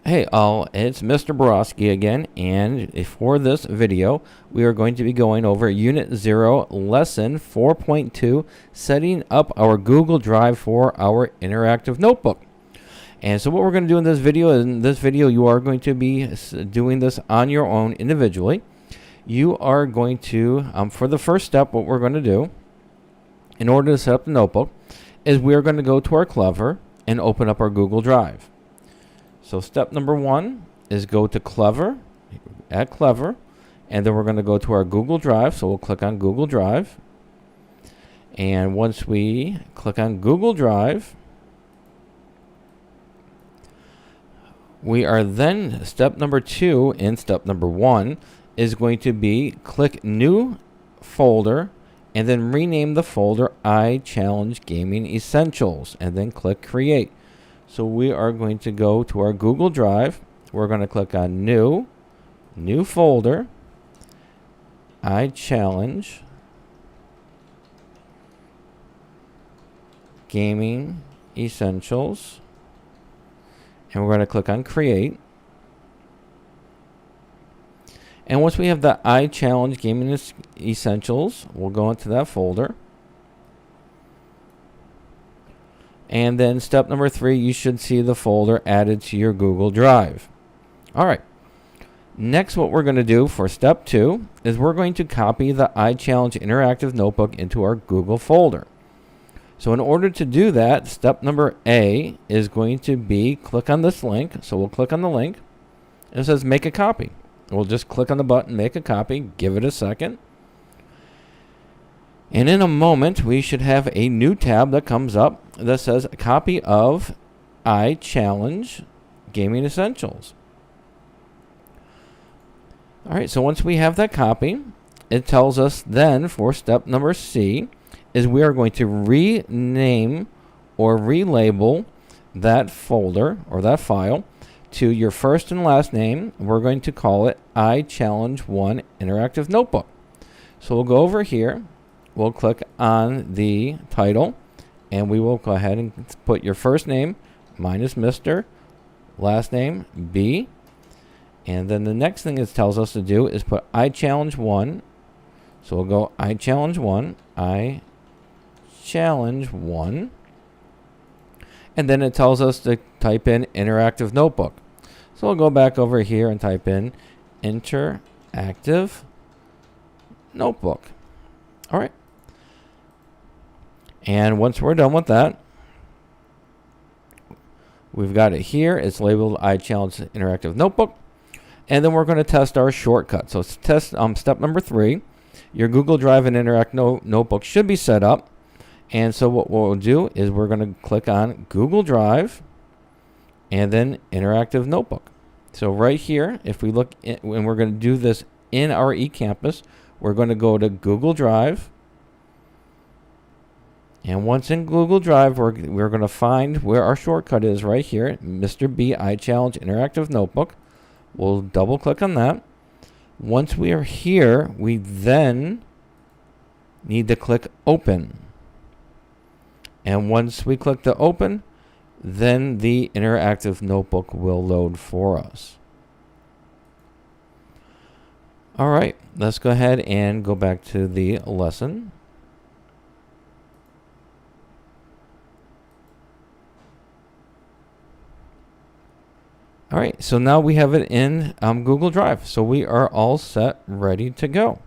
Hey all, it's Mr. Borowski again, and for this video, we are going to be going over Unit 0, Lesson 4.2, setting up our Google Drive for our interactive notebook. And so what we're going to do in this video, you are going to be doing this on your own individually. You are going to, for the first step, what we're going to do, in order to set up the notebook, is we are going to go to our Clever and open up our Google Drive. So step number 1 is go to Clever, add Clever, and then we're going to go to our Google Drive. So we'll click on Google Drive. And once we click on Google Drive, we are then, step number 2 in step number 1 is going to be click New Folder, and then rename the folder iChallenge Gaming Essentials, and then click Create. So we are going to go to our Google Drive. We're going to click on New Folder, iChallenge Gaming Essentials, and we're going to click on Create. And once we have the iChallenge Gaming Essentials, we'll go into that folder. And then step number 3, you should see the folder added to your Google Drive. All right. Next, what we're going to do for step 2 is we're going to copy the iChallenge Interactive Notebook into our Google folder. So in order to do that, step number A is going to be click on this link. So we'll click on the link. And it says make a copy. We'll just click on the button, make a copy, give it a second. And in a moment, we should have a new tab that comes up that says a copy of iChallenge Gaming Essentials. All right, so once we have that copy, it tells us then for step number C is we are going to rename or relabel that folder or that file to your first and last name. We're going to call it iChallenge 1 Interactive Notebook. So we'll go over here. We'll click on the title, and we will go ahead and put your first name minus Mr., last name B, and then the next thing it tells us to do is put iChallenge 1. So we'll go iChallenge 1, iChallenge 1, and then it tells us to type in interactive notebook. So we'll go back over here and type in interactive notebook. All right. And once we're done with that, we've got it here. It's labeled iChallenge Interactive Notebook. And then we're going to test our shortcut. So it's test step number 3. Your Google Drive and Interactive Notebook should be set up. And so what we'll do is we're going to click on Google Drive and then Interactive Notebook. So right here, if we look, and we're going to do this in our eCampus, we're going to go to Google Drive. And once in Google Drive, we're going to find where our shortcut is right here, Mr. B iChallenge Interactive Notebook. We'll double click on that. Once we are here, we then need to click Open. And once we click the Open, then the Interactive Notebook will load for us. All right, let's go ahead and go back to the lesson. All right, so now we have it in Google Drive. So we are all set, ready to go.